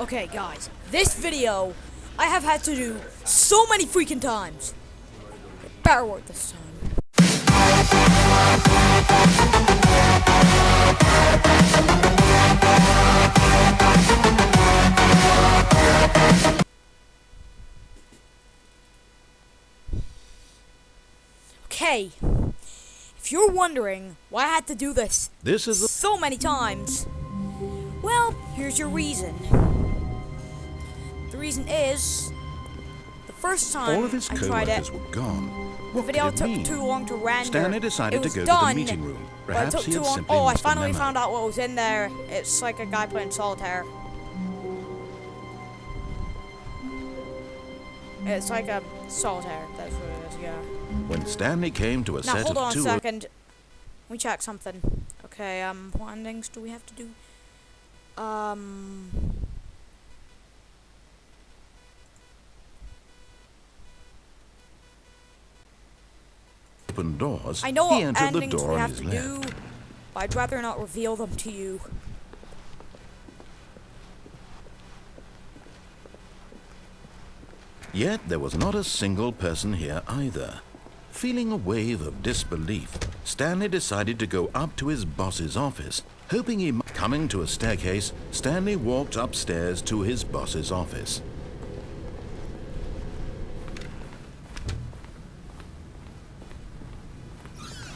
Okay, guys, this video I have had to do so many freaking times. It better work this time. Okay, if you're wondering why I had to do this so many times, well, here's your reason. The reason is, the first time all of his I tried it, were gone. the video took too long to render. Stanley decided it was to go done, to the meeting room. but it Perhaps took he too had long. simply Oh, I missed the finally memo. found out what was in there. It's like a guy playing solitaire. It's like a solitaire, that's what it is, yeah. When Stanley came to a Now set hold of on a two... second. Let me check something. Okay, what endings do we have to do? open doors, I know he what entered the endings door we on have his to left. do, but I'd rather not reveal them to you. Yet there was not a single person here either. Feeling a wave of disbelief, Stanley decided to go up to his boss's office, hoping he might... Coming to a staircase, Stanley walked upstairs to his boss's office.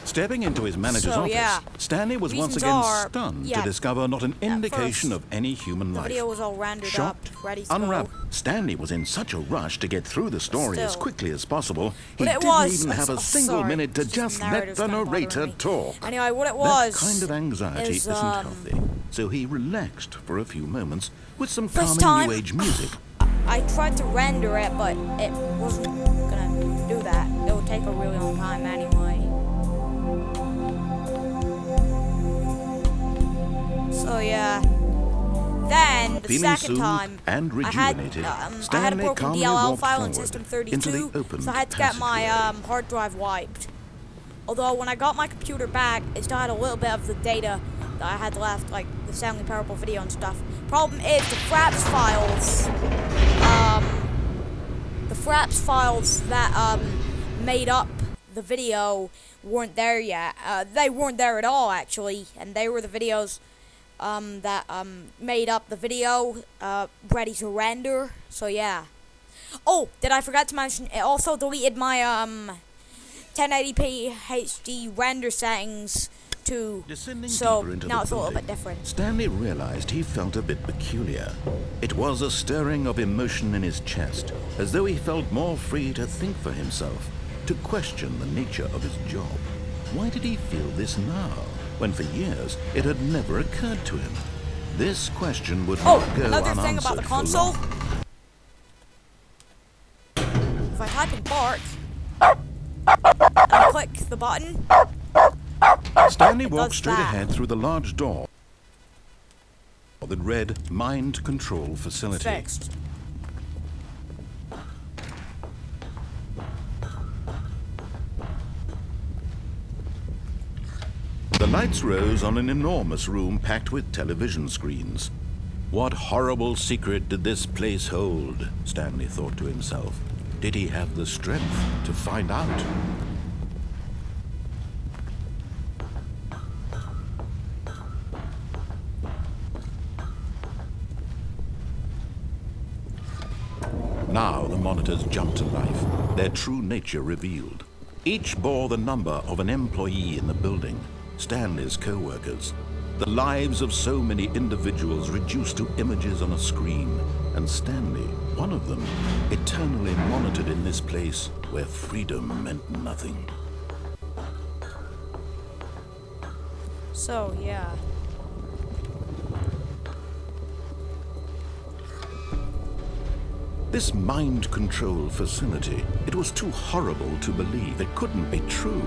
Stepping into his manager's office, Stanley was once again stunned to discover not an indication of any human life. The video was all rendered Shocked, up, ready to unwrapped, go. Stanley was in such a rush to get through the story as quickly as possible, he But didn't even have a single minute to just let the narrator talk. Anyway, what it was... That kind of anxiety is, isn't healthy, so he relaxed for a few moments with some First calming New Age music. I tried to render it, but it wasn't gonna do that. It would take a really long time anyway. So yeah. Then the second time, and I had a broken DLL file in System 32, so I had to get my hard drive wiped. Although when I got my computer back, it still had a little bit of the data that I had left, like the Stanley Parable video and stuff. Problem is, the fraps files that made up the video weren't there yet. They weren't there at all, actually, and they were the videos that made up the video ready to render. So yeah. Oh, did I forget to mention? It also deleted my 1080p HD render settings too. So now it's a little bit different. Stanley realized he felt a bit peculiar. It was a stirring of emotion in his chest, as though he felt more free to think for himself, to question the nature of his job. Why did he feel this now, when for years it had never occurred to him? This question would not go another unanswered thing about the for console. long. If I type in bark and click the button, Stanley walked straight ahead through the large door that read Mind Control Facility. Fixed. The lights rose on an enormous room packed with television screens. What horrible secret did this place hold? Stanley thought to himself. Did he have the strength to find out? Now the monitors jumped to life, their true nature revealed. Each bore the number of an employee in the building, Stanley's co-workers. The lives of so many individuals reduced to images on a screen, and Stanley, one of them, eternally monitored in this place where freedom meant nothing. So yeah. This mind control facility, it was too horrible to believe. It couldn't be true.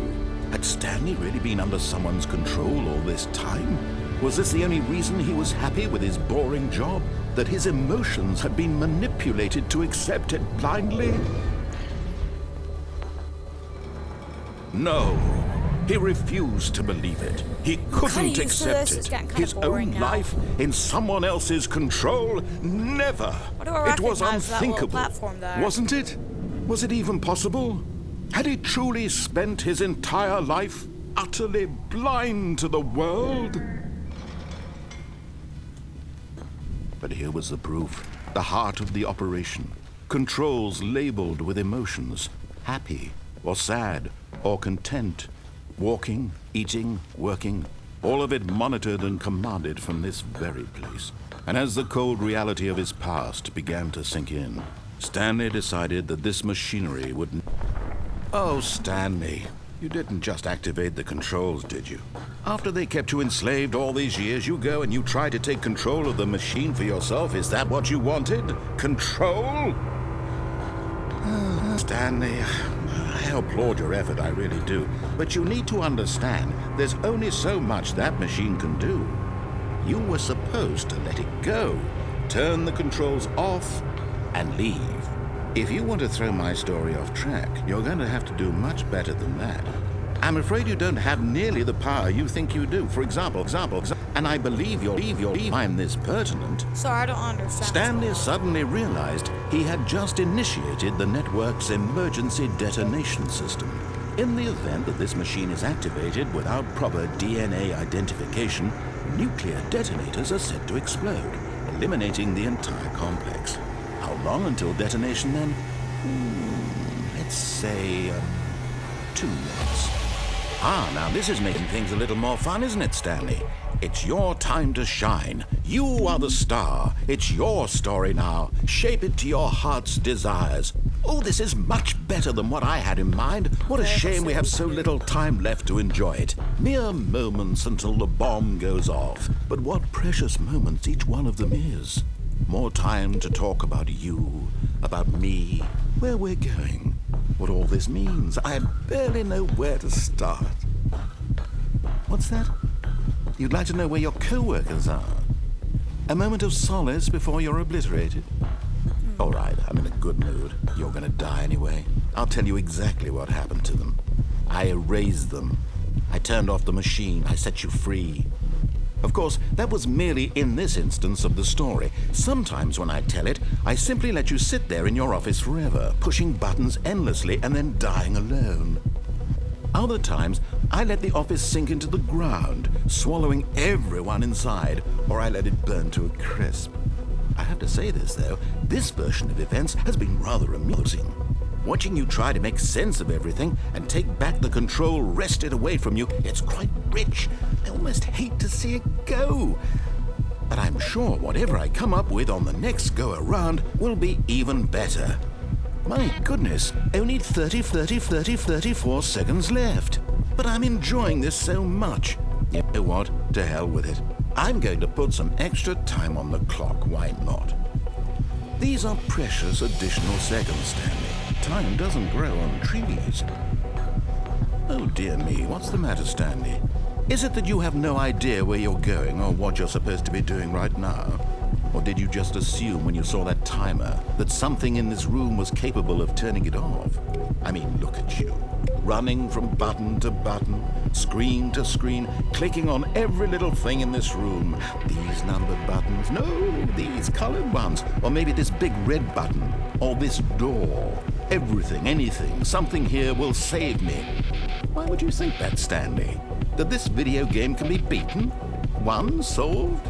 Had Stanley really been under someone's control all this time? Was this the only reason he was happy with his boring job? That his emotions had been manipulated to accept it blindly? No. He refused to believe it. He kinda couldn't used to accept this. It's it. getting kinda His boring own now. life in someone else's control? Never. Why do I It was recognize that little unthinkable, platform there? wasn't it? Was it even possible? Had he truly spent his entire life utterly blind to the world? But here was the proof. The heart of the operation. Controls labeled with emotions. Happy, or sad, or content. Walking, eating, working. All of it monitored and commanded from this very place. And as the cold reality of his past began to sink in, Stanley decided that this machinery would... Oh, Stanley, you didn't just activate the controls, did you? After they kept you enslaved all these years, you go and you try to take control of the machine for yourself. Is that what you wanted? Control? Stanley, I applaud your effort, I really do. But you need to understand, there's only so much that machine can do. You were supposed to let it go, turn the controls off, and leave. If you want to throw my story off track, you're going to have to do much better than that. I'm afraid you don't have nearly the power you think you do. For example, and I believe you'll find this pertinent. Sorry, I don't understand. Stanley suddenly realized he had just initiated the network's emergency detonation system. In the event that this machine is activated without proper DNA identification, nuclear detonators are set to explode, eliminating the entire complex. How long until detonation then? Let's say 2 minutes. Now this is making things a little more fun, isn't it, Stanley? It's your time to shine. You are the star. It's your story now. Shape it to your heart's desires. Oh, this is much better than what I had in mind. What a shame we have so little time left to enjoy it. Mere moments until the bomb goes off. But what precious moments each one of them is. More time to talk about you, about me, where we're going, what all this means. I barely know where to start. What's that? You'd like to know where your co-workers are? A moment of solace before you're obliterated? All right, I'm in a good mood. You're gonna die anyway. I'll tell you exactly what happened to them. I erased them. I turned off the machine. I set you free. Of course, that was merely in this instance of the story. Sometimes when I tell it, I simply let you sit there in your office forever, pushing buttons endlessly and then dying alone. Other times, I let the office sink into the ground, swallowing everyone inside, or I let it burn to a crisp. I have to say this, though, this version of events has been rather amusing. Watching you try to make sense of everything and take back the control wrested away from you, it's quite rich. I almost hate to see it go. But I'm sure whatever I come up with on the next go-around will be even better. My goodness, only 34 seconds left. But I'm enjoying this so much. You know what? To hell with it. I'm going to put some extra time on the clock, why not? These are precious additional seconds, Stanley. Time doesn't grow on trees. Oh dear me, what's the matter, Stanley? Is it that you have no idea where you're going or what you're supposed to be doing right now? Or did you just assume when you saw that timer that something in this room was capable of turning it off? I mean, look at you. Running from button to button, screen to screen, clicking on every little thing in this room. These numbered buttons, no, these colored ones. Or maybe this big red button, or this door. Everything, anything, something here will save me. Why would you think that, Stanley? That this video game can be beaten? Won? Solved?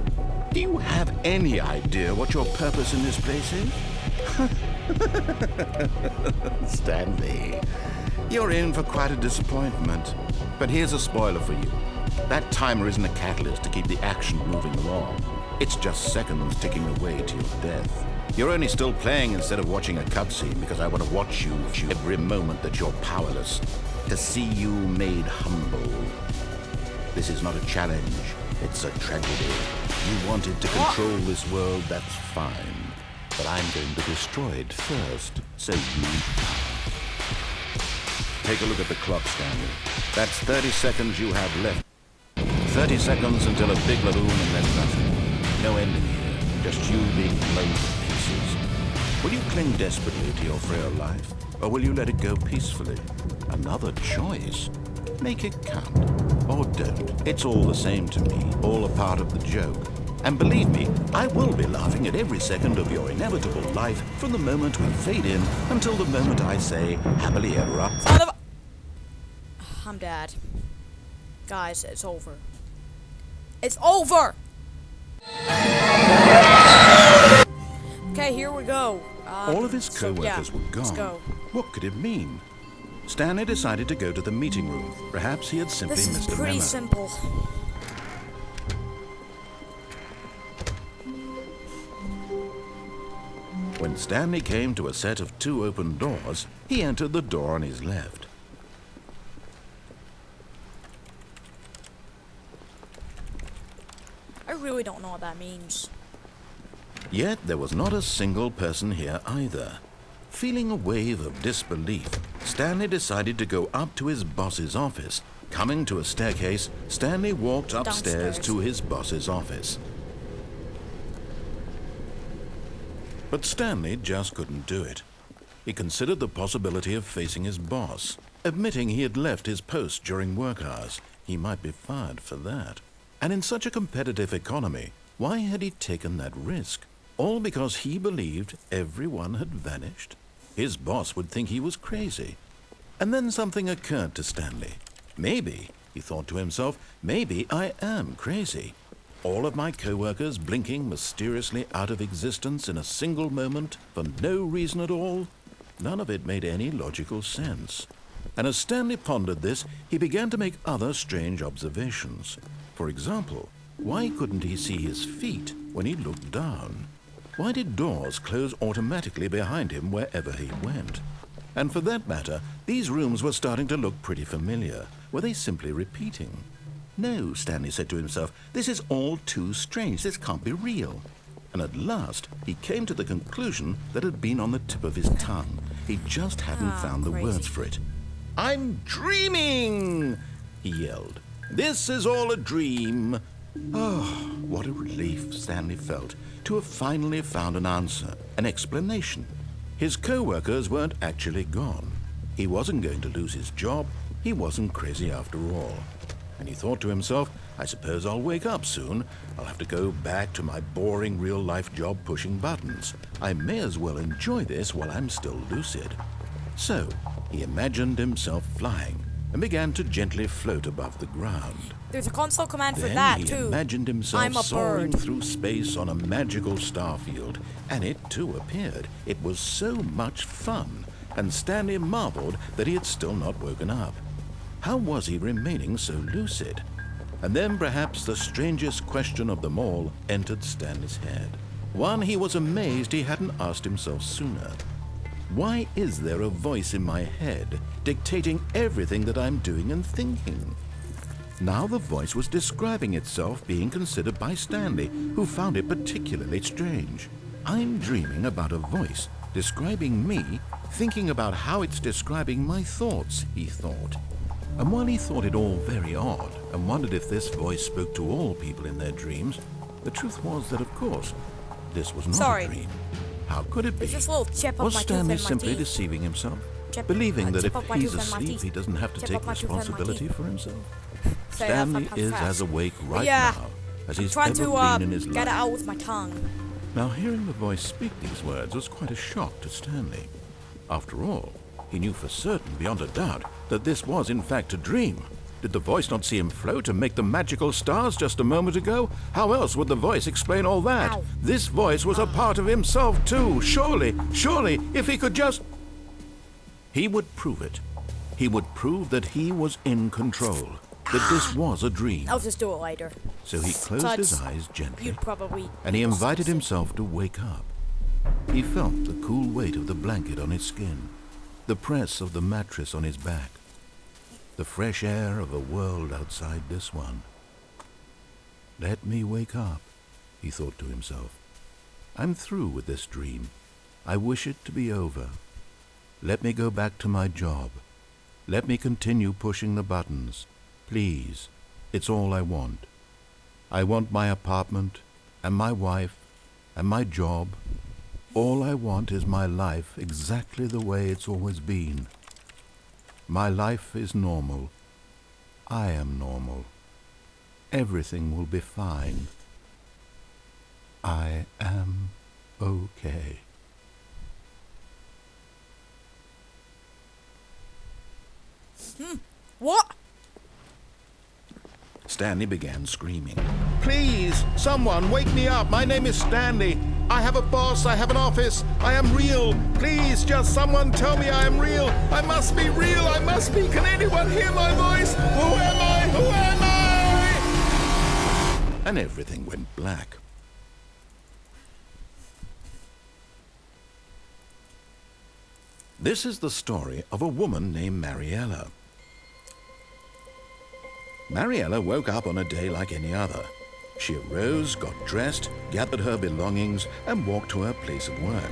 Do you have any idea what your purpose in this place is? Stanley, you're in for quite a disappointment. But here's a spoiler for you. That timer isn't a catalyst to keep the action moving along. It's just seconds ticking away to your death. You're only still playing instead of watching a cutscene because I want to watch you every moment that you're powerless, to see you made humble. This is not a challenge, it's a tragedy. You wanted to control this world, that's fine. But I'm going to destroy it first, so you... Take a look at the clock, Stanley. That's 30 seconds you have left. 30 seconds until a big laboom and then nothing. No ending here, just you being blown to pieces. Will you cling desperately to your frail life, or will you let it go peacefully? Another choice. Make it count. Or don't. It's all the same to me, all a part of the joke. And believe me, I will be laughing at every second of your inevitable life from the moment we fade in until the moment I say, happily ever after. Son of a... I'm dead. Guys, it's over. It's over! Okay, here we go. All of his co-workers were gone. Let's go. What could it mean? Stanley decided to go to the meeting room. Perhaps he had simply This is missed a memo. pretty simple. When Stanley came to a set of 2 open doors, he entered the door on his left. I really don't know what that means. Yet there was not a single person here either. Feeling a wave of disbelief, Stanley decided to go up to his boss's office. Coming to a staircase, Stanley walked upstairs to his boss's office. But Stanley just couldn't do it. He considered the possibility of facing his boss. Admitting he had left his post during work hours, he might be fired for that. And in such a competitive economy, why had he taken that risk? All because he believed everyone had vanished? His boss would think he was crazy. And then something occurred to Stanley. Maybe, he thought to himself, maybe I am crazy. All of my co-workers blinking mysteriously out of existence in a single moment for no reason at all? None of it made any logical sense. And as Stanley pondered this, he began to make other strange observations. For example, why couldn't he see his feet when he looked down? Why did doors close automatically behind him wherever he went? And for that matter, these rooms were starting to look pretty familiar. Were they simply repeating? No, Stanley said to himself, this is all too strange. This can't be real. And at last, he came to the conclusion that had been on the tip of his tongue. He just hadn't found the words for it. I'm dreaming, he yelled. This is all a dream. Oh, what a relief Stanley felt to have finally found an answer, an explanation. His co-workers weren't actually gone. He wasn't going to lose his job. He wasn't crazy after all. And he thought to himself, I suppose I'll wake up soon. I'll have to go back to my boring real-life job pushing buttons. I may as well enjoy this while I'm still lucid. So, he imagined himself flying and began to gently float above the ground. There's a console command for Then that, he too. imagined himself I'm a soaring bird. through space on a magical starfield, and it too appeared. It was so much fun, and Stanley marveled that he had still not woken up. How was he remaining so lucid? And then perhaps the strangest question of them all entered Stanley's head. One he was amazed he hadn't asked himself sooner. Why is there a voice in my head dictating everything that I'm doing and thinking? Now the voice was describing itself being considered by Stanley, who found it particularly strange. I'm dreaming about a voice describing me, thinking about how it's describing my thoughts, he thought. And while he thought it all very odd and wondered if this voice spoke to all people in their dreams, the truth was that, of course, this was not a dream. How could it be? There's this little chip of Was my tooth Stanley in my simply teeth. deceiving himself? Chip- Believing that chip if of my he's tooth in my asleep, teeth. he doesn't have to Chip take of my tooth in my responsibility teeth. for himself? Say Stanley that is fast. as awake right Yeah. now as he's Trying ever to been in his get it life. out with my tongue. Now, hearing the voice speak these words was quite a shock to Stanley. After all, he knew for certain, beyond a doubt, that this was in fact a dream. Did the voice not see him float and make the magical stars just a moment ago? How else would the voice explain all that? Ow. This voice was a part of himself too. Surely, if he could just... He would prove it. He would prove that he was in control, that this was a dream. I'll just do it later. So he closed Tuds, his eyes gently, You'd probably... and he invited himself to wake up. He felt the cool weight of the blanket on his skin, the press of the mattress on his back, the fresh air of a world outside this one. Let me wake up, he thought to himself. I'm through with this dream. I wish it to be over. Let me go back to my job. Let me continue pushing the buttons. Please, it's all I want. I want my apartment, and my wife, and my job. All I want is my life exactly the way it's always been. My life is normal. I am normal. Everything will be fine. I am okay. What? Stanley began screaming. Please, someone, wake me up. My name is Stanley. I have a boss. I have an office. I am real. Please, just someone tell me I am real. I must be real. I must be. Can anyone hear my voice? Who am I? Who am I? And everything went black. This is the story of a woman named Mariella. Mariella woke up on a day like any other. She arose, got dressed, gathered her belongings, and walked to her place of work.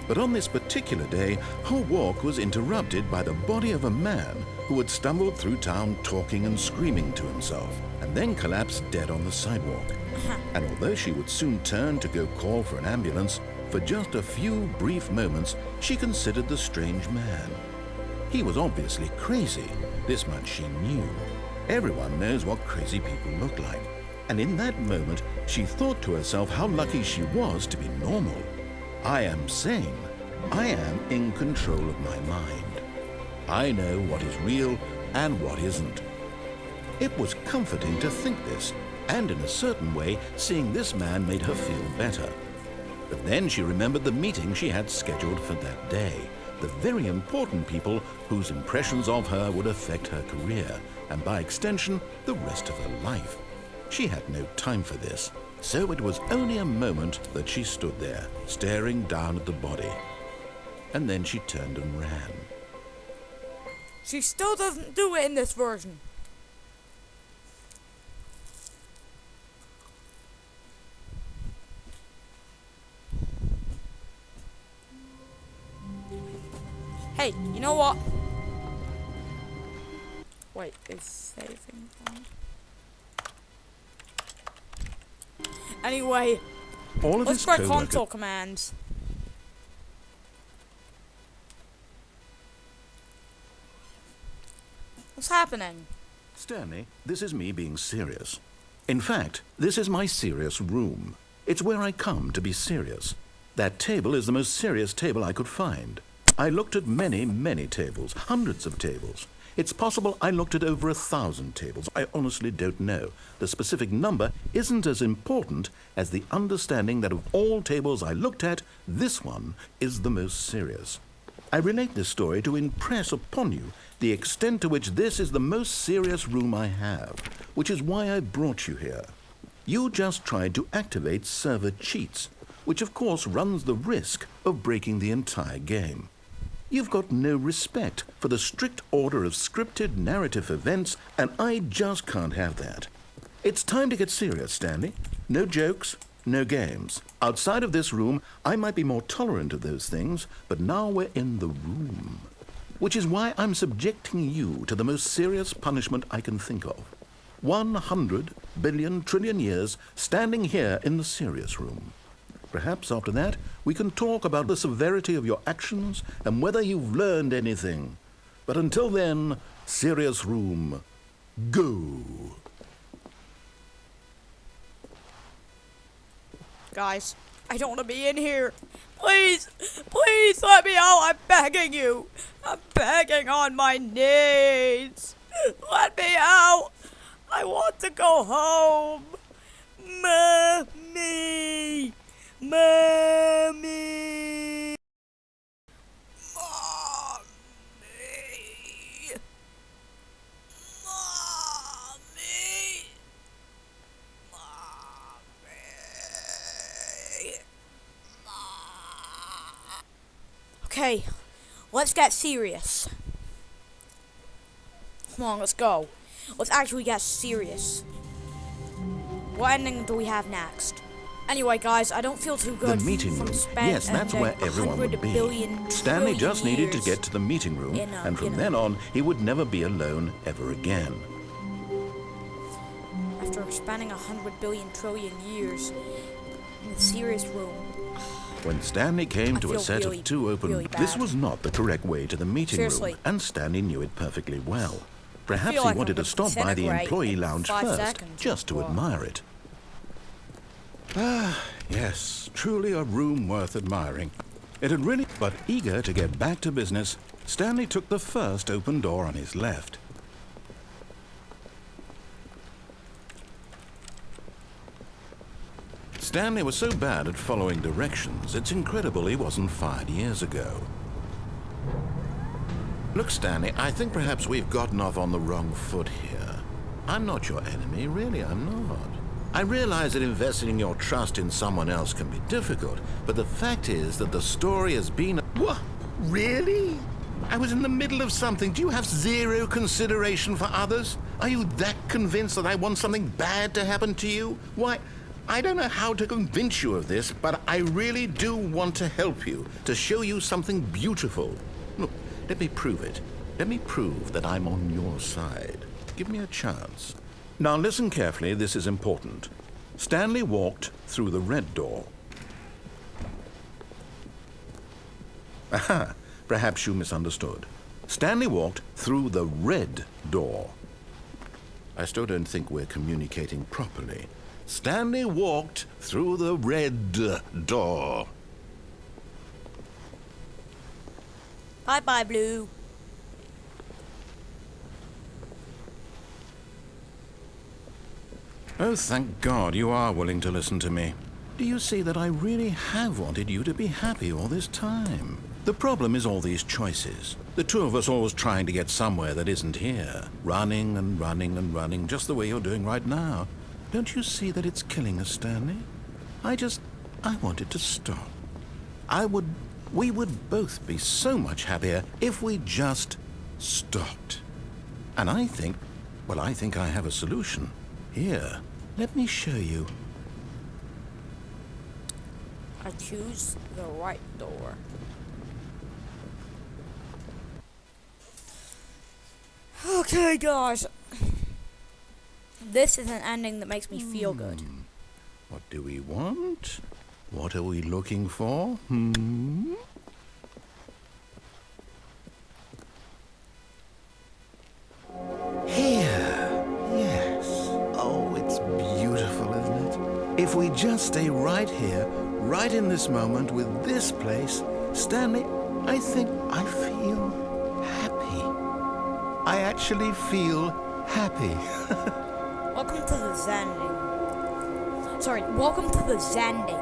But on this particular day, her walk was interrupted by the body of a man who had stumbled through town talking and screaming to himself, and then collapsed dead on the sidewalk. And although she would soon turn to go call for an ambulance, for just a few brief moments, she considered the strange man. He was obviously crazy. This much she knew. Everyone knows what crazy people look like. And in that moment, she thought to herself how lucky she was to be normal. I am sane. I am in control of my mind. I know what is real and what isn't. It was comforting to think this, and in a certain way, seeing this man made her feel better. But then she remembered the meeting she had scheduled for that day, the very important people whose impressions of her would affect her career, and by extension, the rest of her life. She had no time for this, so it was only a moment that she stood there, staring down at the body. And then she turned and ran. She still doesn't do it in this version. Hey, you know what? Wait, is saving on? Anyway, let's try console commands. What's happening? Stanley, this is me being serious. In fact, this is my serious room. It's where I come to be serious. That table is the most serious table I could find. I looked at many, many tables, hundreds of tables. It's possible I looked at over 1,000 tables. I honestly don't know. The specific number isn't as important as the understanding that of all tables I looked at, this one is the most serious. I relate this story to impress upon you the extent to which this is the most serious room I have, which is why I brought you here. You just tried to activate server cheats, which of course runs the risk of breaking the entire game. You've got no respect for the strict order of scripted narrative events, and I just can't have that. It's time to get serious, Stanley. No jokes, no games. Outside of this room, I might be more tolerant of those things, but now we're in the room. Which is why I'm subjecting you to the most serious punishment I can think of. 100 billion trillion years standing here in the serious room. Perhaps after that, we can talk about the severity of your actions and whether you've learned anything. But until then, serious room, go. Guys, I don't want to be in here. Please, please let me out. I'm begging you. I'm begging on my knees. Let me out. I want to go home. Mommy. Mommy! Mommy! Mommy! Mommy! Okay, let's get serious. Come on, let's go. Let's actually get serious. What ending do we have next? Anyway, guys, I don't feel too good. The meeting room. Yes, that's where everyone would be. Stanley just needed to get to the meeting room, and from then on, he would never be alone ever again. After spanning 100 billion trillion years in the serious room. When Stanley came to a set of two open, this was not the correct way to the meeting room, and Stanley knew it perfectly well. Perhaps feel he like wanted I'm to gonna stop by the disintegrate employee in lounge 5 first, seconds. just to What? admire it. Ah, yes, truly a room worth admiring. It had really... But eager to get back to business, Stanley took the first open door on his left. Stanley was so bad at following directions, it's incredible he wasn't fired years ago. Look, Stanley, I think perhaps we've gotten off on the wrong foot here. I'm not your enemy, really, I'm not. I realize that investing your trust in someone else can be difficult, but the fact is that the story has been... What? Really? I was in the middle of something. Do you have zero consideration for others? Are you that convinced that I want something bad to happen to you? Why, I don't know how to convince you of this, but I really do want to help you, to show you something beautiful. Look, let me prove it. Let me prove that I'm on your side. Give me a chance. Now listen carefully, this is important. Stanley walked through the red door. Aha, perhaps you misunderstood. Stanley walked through the red door. I still don't think we're communicating properly. Stanley walked through the red door. Bye-bye, Blue. Oh, thank God you are willing to listen to me. Do you see that I really have wanted you to be happy all this time? The problem is all these choices. The two of us always trying to get somewhere that isn't here. Running and running and running, just the way you're doing right now. Don't you see that it's killing us, Stanley? I want it to stop. We would both be so much happier if we just stopped. And I think I have a solution. Here, let me show you. I choose the right door. Okay, guys. This is an ending that makes me feel good. What do we want? What are we looking for? Here. Yes. Oh, it's beautiful, isn't it? If we just stay right here, right in this moment with this place, Stanley, I think I feel happy. I actually feel happy. Welcome to the Zanding. Sorry, welcome to the Zanding.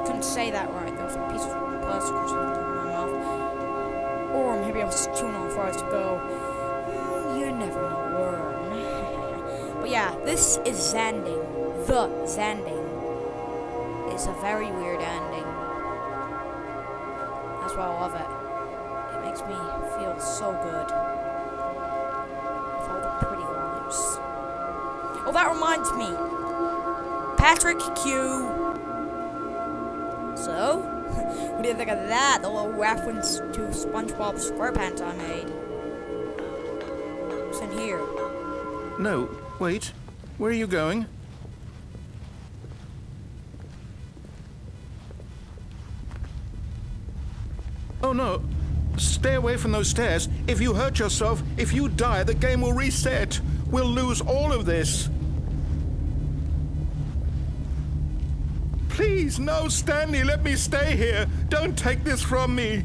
Couldn't say that right. There was a piece of plastic or something in my mouth. Or maybe I was chewing on fries to go. You never learn. But yeah, this is Zanding. The Zanding. It's a very weird ending. That's why I love it. It makes me feel so good. With all the pretty lives. Oh, that reminds me. Patrick Q. So, what do you think of that? The little reference to SpongeBob SquarePants I made. What's in here? No, wait. Where are you going? Oh no. Stay away from those stairs. If you hurt yourself, if you die, the game will reset. We'll lose all of this. Please, no, Stanley, let me stay here. Don't take this from me.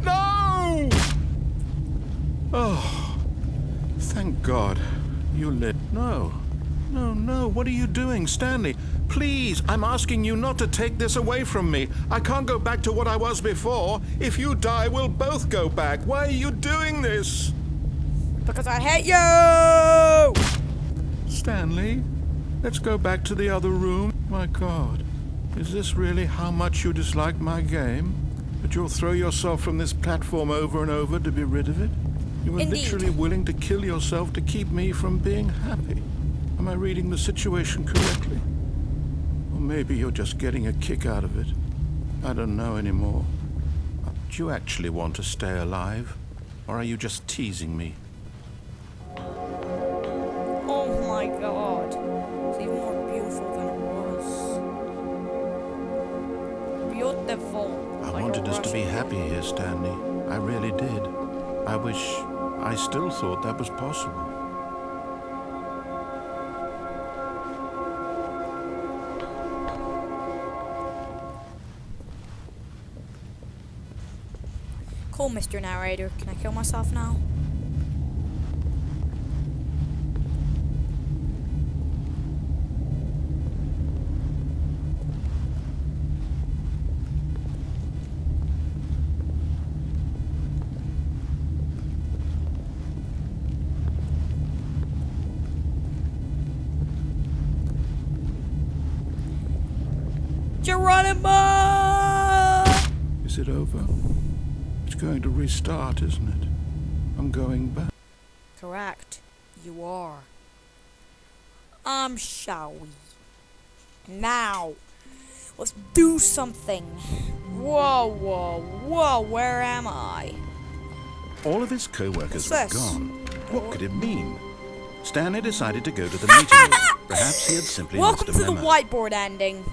No! Oh, thank God. You lit. No. No, no, what are you doing, Stanley? Please, I'm asking you not to take this away from me. I can't go back to what I was before. If you die, we'll both go back. Why are you doing this? Because I hate you! Stanley, let's go back to the other room. My God, is this really how much you dislike my game? That you'll throw yourself from this platform over and over to be rid of it? You were Indeed. literally willing to kill yourself to keep me from being happy. Am I reading the situation correctly? Or maybe you're just getting a kick out of it. I don't know anymore. Do you actually want to stay alive? Or are you just teasing me? Oh my God. It's even more beautiful than it was. beautiful. I Like a wanted us to be Russian. happy here, Stanley. I really did. I wish I still thought that was possible. Cool, Mr. Narrator. Can I kill myself now? Geronimo! Is it over? It's going to restart, isn't it? I'm going back. Correct. You are. Shall we? Now, let's do something. Whoa, whoa, whoa, where am I? All of his co-workers What's were this? gone. What could it mean? Stanley decided to go to the meeting room. Perhaps he had simply Welcome missed to a the memo. whiteboard ending.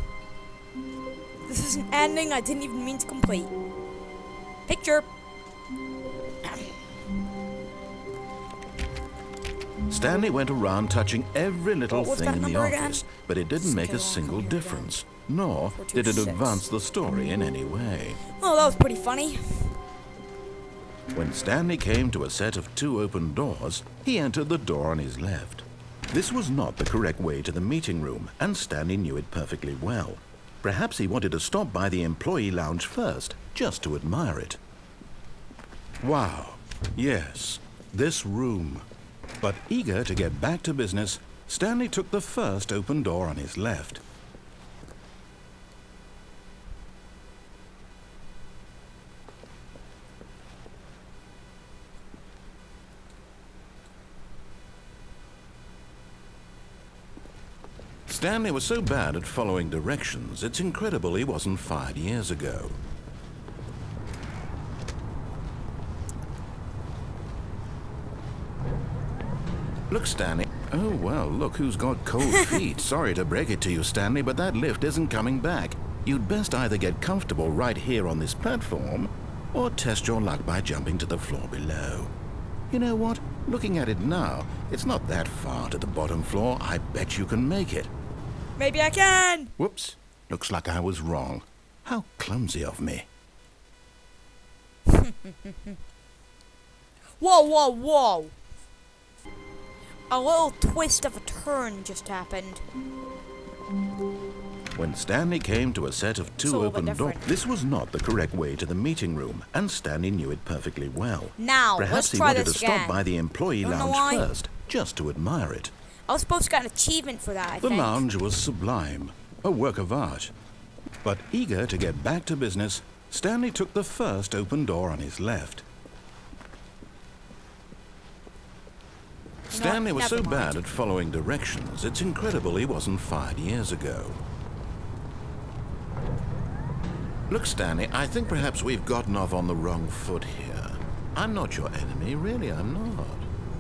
This is an ending I didn't even mean to complete. Picture. Stanley went around touching every little What was thing that in the number again? office, but it didn't make a single difference, nor did it 426. advance the story in any way. Oh, that was pretty funny. When Stanley came to a set of 2 open doors, he entered the door on his left. This was not the correct way to the meeting room, and Stanley knew it perfectly well. Perhaps he wanted to stop by the employee lounge first, just to admire it. Wow, yes, this room. But eager to get back to business, Stanley took the first open door on his left. Stanley was so bad at following directions, it's incredible he wasn't fired years ago. Look, Stanley. Oh, well, look who's got cold feet. Sorry to break it to you, Stanley, but that lift isn't coming back. You'd best either get comfortable right here on this platform, or test your luck by jumping to the floor below. You know what? Looking at it now, it's not that far to the bottom floor. I bet you can make it. Maybe I can. Whoops. Looks like I was wrong. How clumsy of me. Whoa, whoa, whoa. A little twist of a turn just happened. When Stanley came to a set of It's a 2 little bit open doors, different. this was not the correct way to the meeting room, and Stanley knew it perfectly well. Now, Perhaps let's he try wanted this to stop again. by the employee Wanna know lounge why? first, just to admire it. I was supposed to get an achievement for that, I The think. lounge was sublime, a work of art. But eager to get back to business, Stanley took the first open door on his left. You know what? Stanley was so Never mind. bad at following directions, it's incredible he wasn't fired years ago. Look, Stanley, I think perhaps we've gotten off on the wrong foot here. I'm not your enemy, really, I'm not.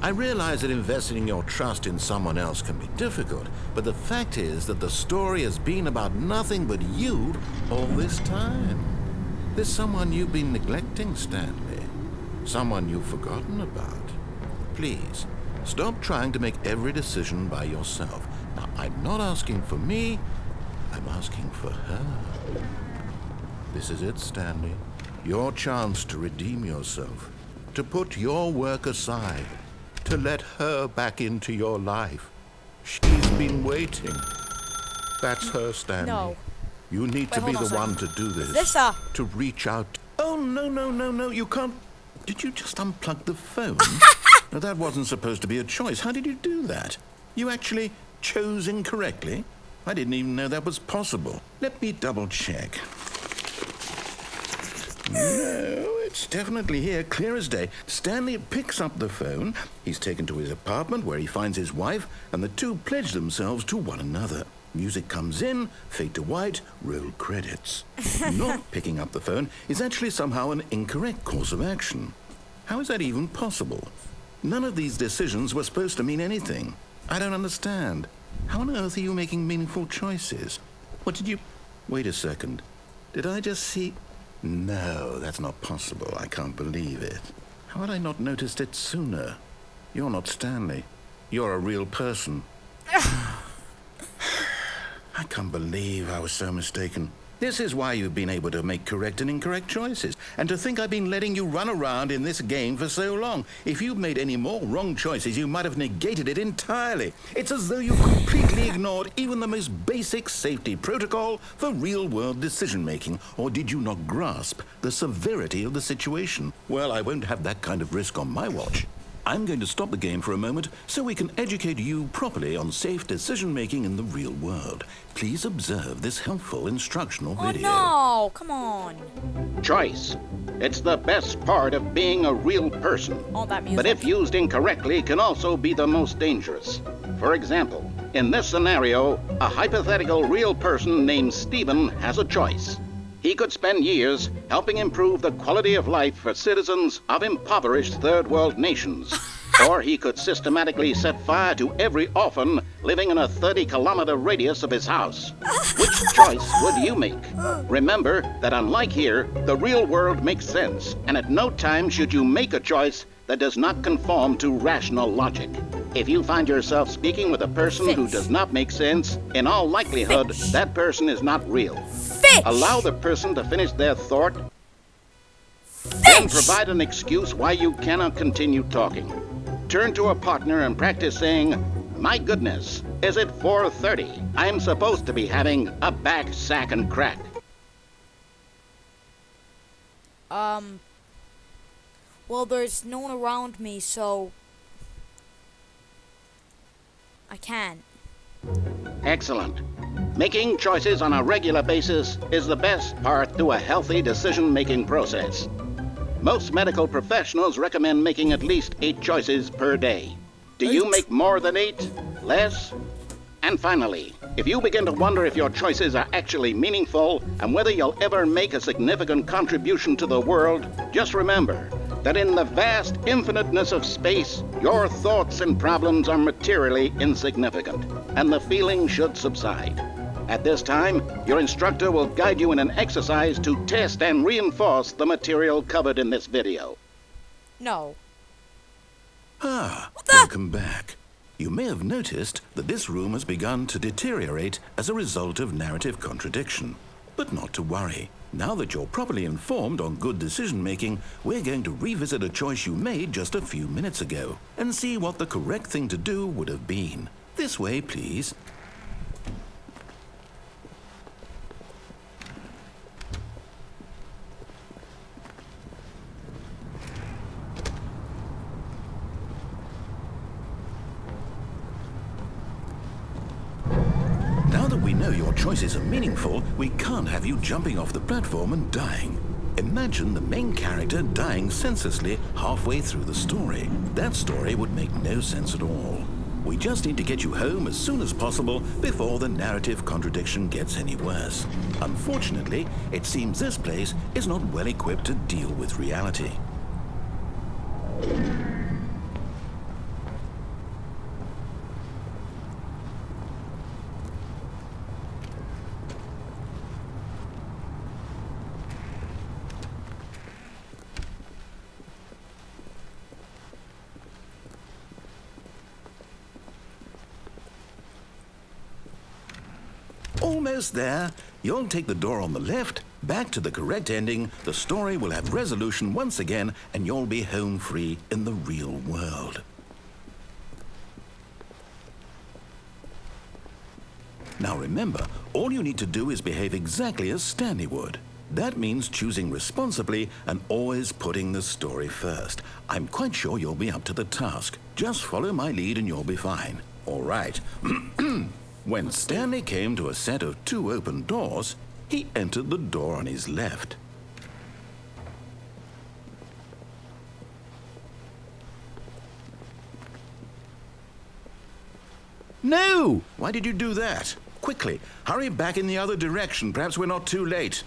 I realize that investing your trust in someone else can be difficult, but the fact is that the story has been about nothing but you all this time. There's someone you've been neglecting, Stanley. Someone you've forgotten about. Please, stop trying to make every decision by yourself. Now, I'm not asking for me, I'm asking for her. This is it, Stanley. Your chance to redeem yourself, to put your work aside, to let her back into your life. She's been waiting. That's her, Stanley. No. You need to Wait, be hold on a the one second. to do this. This, To reach out. Oh, no, you can't. Did you just unplug the phone? No, that wasn't supposed to be a choice. How did you do that? You actually chose incorrectly? I didn't even know that was possible. Let me double check. No, it's definitely here, clear as day. Stanley picks up the phone. He's taken to his apartment where he finds his wife, and the two pledge themselves to one another. Music comes in, fade to white, roll credits. Not picking up the phone is actually somehow an incorrect course of action. How is that even possible? None of these decisions were supposed to mean anything. I don't understand. How on earth are you making meaningful choices? What did you... Wait a second. Did I just see... No, that's not possible. I can't believe it. How had I not noticed it sooner? You're not Stanley. You're a real person. I can't believe I was so mistaken. This is why you've been able to make correct and incorrect choices. And to think I've been letting you run around in this game for so long. If you'd made any more wrong choices, you might have negated it entirely. It's as though you completely ignored even the most basic safety protocol for real-world decision-making. Or did you not grasp the severity of the situation? Well, I won't have that kind of risk on my watch. I'm going to stop the game for a moment so we can educate you properly on safe decision-making in the real world. Please observe this helpful instructional video. Oh no, come on. Choice. It's the best part of being a real person. All that music. But if used incorrectly, can also be the most dangerous. For example, in this scenario, a hypothetical real person named Stephen has a choice. He could spend years helping improve the quality of life for citizens of impoverished third world nations. Or he could systematically set fire to every orphan living in a 30-kilometer radius of his house. Which choice would you make? Remember that unlike here, the real world makes sense, and at no time should you make a choice that does not conform to rational logic. If you find yourself speaking with a person who does not make sense, in all likelihood, that person is not real. Allow the person to finish their thought, then provide an excuse why you cannot continue talking. Turn to a partner and practice saying, "My goodness, is it 4:30? I'm supposed to be having a back, sack, and crack." Well, there's no one around me, so I can't. Excellent. Making choices on a regular basis is the best part to a healthy decision-making process. Most medical professionals recommend making at least 8 choices per day. Do you make more than 8? Less? And finally, if you begin to wonder if your choices are actually meaningful and whether you'll ever make a significant contribution to the world, just remember that in the vast infiniteness of space, your thoughts and problems are materially insignificant, and the feeling should subside. At this time, your instructor will guide you in an exercise to test and reinforce the material covered in this video. No. Welcome back. You may have noticed that this room has begun to deteriorate as a result of narrative contradiction. But not to worry. Now that you're properly informed on good decision-making, we're going to revisit a choice you made just a few minutes ago and see what the correct thing to do would have been. This way, please. Now that we know your choices are meaningful, we can't have you jumping off the platform and dying. Imagine the main character dying senselessly halfway through the story. That story would make no sense at all. We just need to get you home as soon as possible before the narrative contradiction gets any worse. Unfortunately, it seems this place is not well equipped to deal with reality. Almost there. You'll take the door on the left, back to the correct ending, the story will have resolution once again, and you'll be home free in the real world. Now remember, all you need to do is behave exactly as Stanley would. That means choosing responsibly and always putting the story first. I'm quite sure you'll be up to the task. Just follow my lead and you'll be fine. All right. When Stanley came to a set of 2 open doors, he entered the door on his left. No! Why did you do that? Quickly, hurry back in the other direction. Perhaps we're not too late.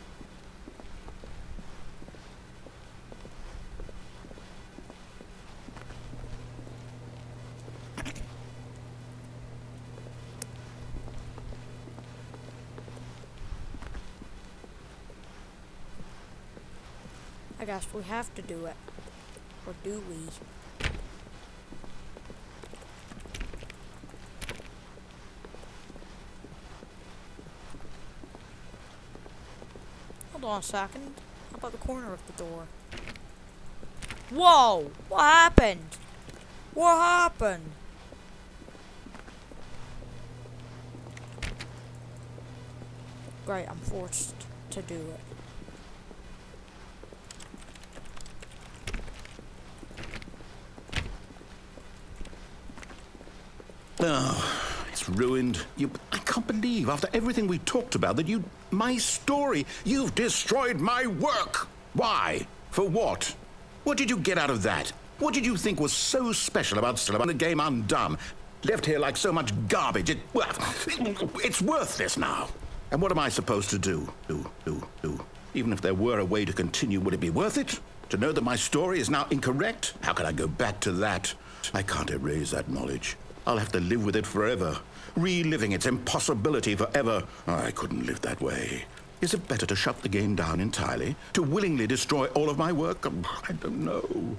guess we have to do it. Or do we? Hold on a second. How about the corner of the door? Whoa! What happened? What happened? Great, I'm forced to do it. Oh, it's ruined. I can't believe, after everything we talked about, that my story, you've destroyed my work. Why? For what? What did you get out of that? What did you think was so special about the game undone? Left here like so much garbage. It's worthless now. And what am I supposed to do? Even if there were a way to continue, would it be worth it? To know that my story is now incorrect? How can I go back to that? I can't erase that knowledge. I'll have to live with it forever, reliving its impossibility forever. I couldn't live that way. Is it better to shut the game down entirely? To willingly destroy all of my work? I don't know.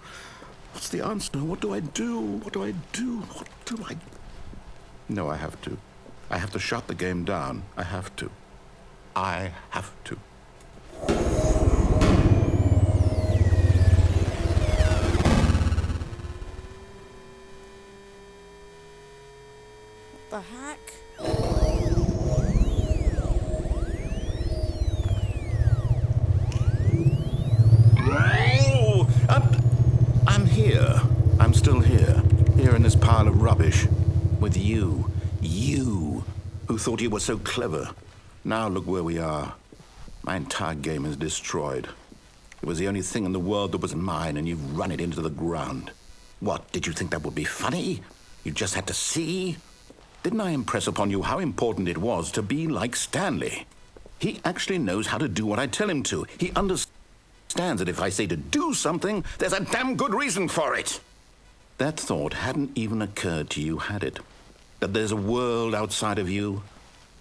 What's the answer? What do I do? What do I do? What do I... No, I have to. I have to shut the game down. I have to. I have to. The heck? Oh, I'm here. I'm still here. Here in this pile of rubbish. With you. You, who thought you were so clever. Now look where we are. My entire game is destroyed. It was the only thing in the world that was mine, and you've run it into the ground. What, did you think that would be funny? You just had to see? Didn't I impress upon you how important it was to be like Stanley? He actually knows how to do what I tell him to. He understands that if I say to do something, there's a damn good reason for it. That thought hadn't even occurred to you, had it? That there's a world outside of you?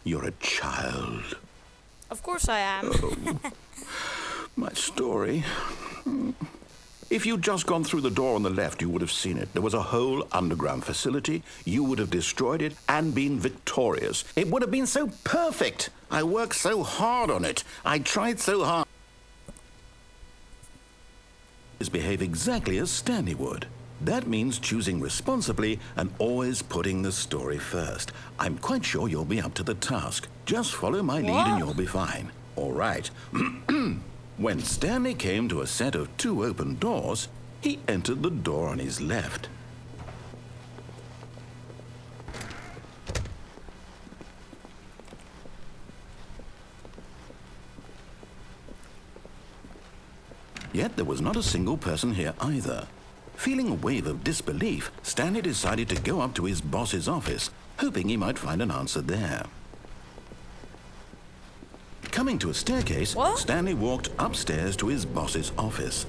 You're a child. Of course I am. Oh, my story. If you'd just gone through the door on the left, you would have seen it. There was a whole underground facility. You would have destroyed it and been victorious. It would have been so perfect. I worked so hard on it. I tried so hard. Behave exactly as Stanley would. That means choosing responsibly and always putting the story first. I'm quite sure you'll be up to the task. Just follow my lead and you'll be fine. All right. When Stanley came to a set of 2 open doors, he entered the door on his left. Yet there was not a single person here either. Feeling a wave of disbelief, Stanley decided to go up to his boss's office, hoping he might find an answer there. Coming to a staircase, Stanley walked upstairs to his boss's office.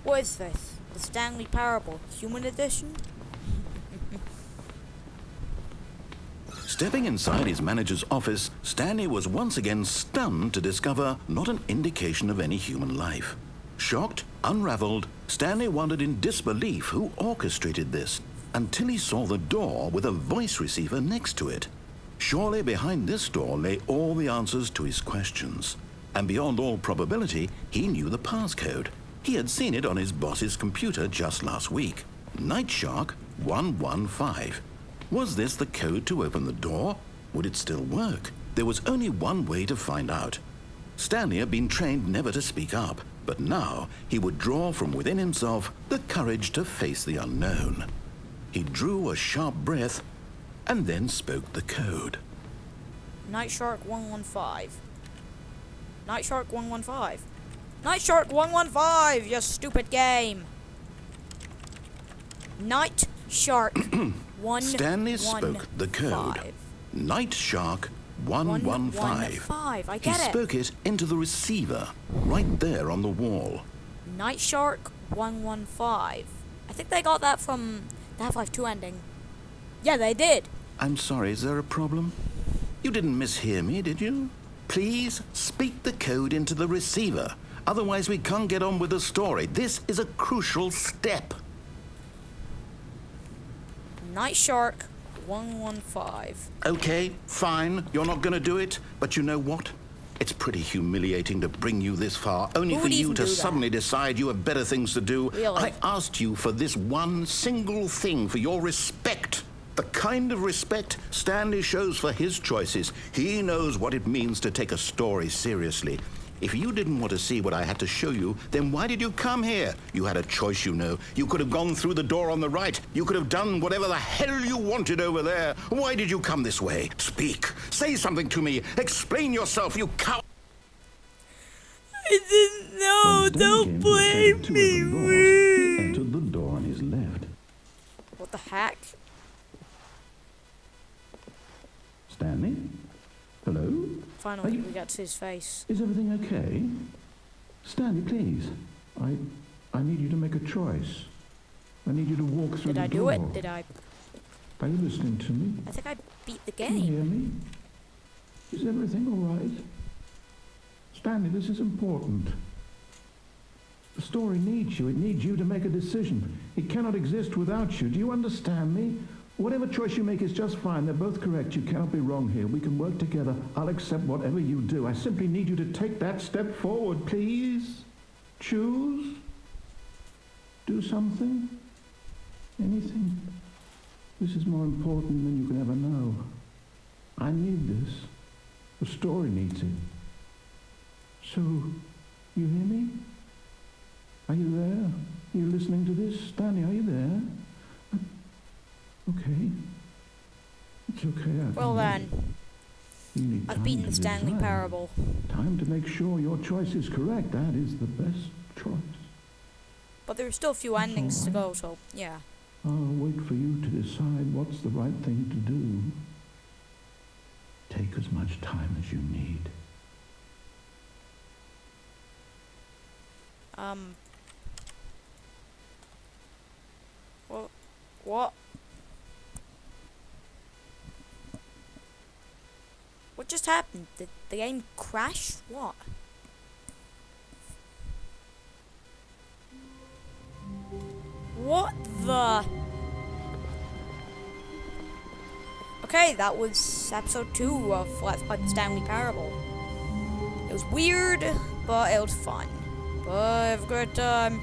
What is this? The Stanley Parable, Human Edition? Stepping inside his manager's office, Stanley was once again stunned to discover not an indication of any human life. Shocked, unraveled, Stanley wondered in disbelief who orchestrated this, until he saw the door with a voice receiver next to it. Surely behind this door lay all the answers to his questions. And beyond all probability, he knew the passcode. He had seen it on his boss's computer just last week. Night Shark 115. Was this the code to open the door? Would it still work? There was only one way to find out. Stanley had been trained never to speak up, but now he would draw from within himself the courage to face the unknown. He drew a sharp breath and then spoke the code. Night Shark 115. Night Shark 115. Night Shark 115, you stupid game. Night Shark 115. Stanley spoke the code. Night Shark 115. I get it. He spoke it into the receiver, right there on the wall. Night Shark 115. I think they got that from the Half-Life 2 ending. Yeah, they did. I'm sorry, is there a problem? You didn't mishear me, did you? Please speak the code into the receiver. Otherwise, we can't get on with the story. This is a crucial step. Night Shark 115. Okay, fine. You're not going to do it. But you know what? It's pretty humiliating to bring you this far, only Who for would you even to do that? suddenly decide you have better things to do. Really? I asked you for this one single thing, for your respect. The kind of respect Stanley shows for his choices. He knows what it means to take a story seriously. If you didn't want to see what I had to show you, then why did you come here? You had a choice, you know. You could have gone through the door on the right. You could have done whatever the hell you wanted over there. Why did you come this way? Speak. Say something to me. Explain yourself, you cow... I didn't know. Don't blame me. He entered the door on his left. What the heck? Stanley? Hello? Finally, we got to his face. Is everything okay? Stanley, please. I need you to make a choice. I need you to walk through Did the I do door. it? Did I? Are you listening to me? I think I beat the Can you hear game. me? Is everything all right? Stanley, this is important. The story needs you. It needs you to make a decision. It cannot exist without you. Do you understand me? Whatever choice you make is just fine. They're both correct. You cannot be wrong here. We can work together. I'll accept whatever you do. I simply need you to take that step forward, please. Choose. Do something. Anything. This is more important than you can ever know. I need this. The story needs it. So, you hear me? Are you there? Are you listening to this? Stanley, are you there? Okay. It's okay. Well then, You need I've time beaten to the Stanley decide. Parable. Time to make sure your choice is correct. That is the best choice. But there's still a few That's endings to all right. go, so yeah. I'll wait for you to decide what's the right thing to do. Take as much time as you need. What? What just happened? Did the game crash? What? What the? Okay, that was episode 2 of Let's Play the Stanley Parable. It was weird, but it was fun. But have a good time.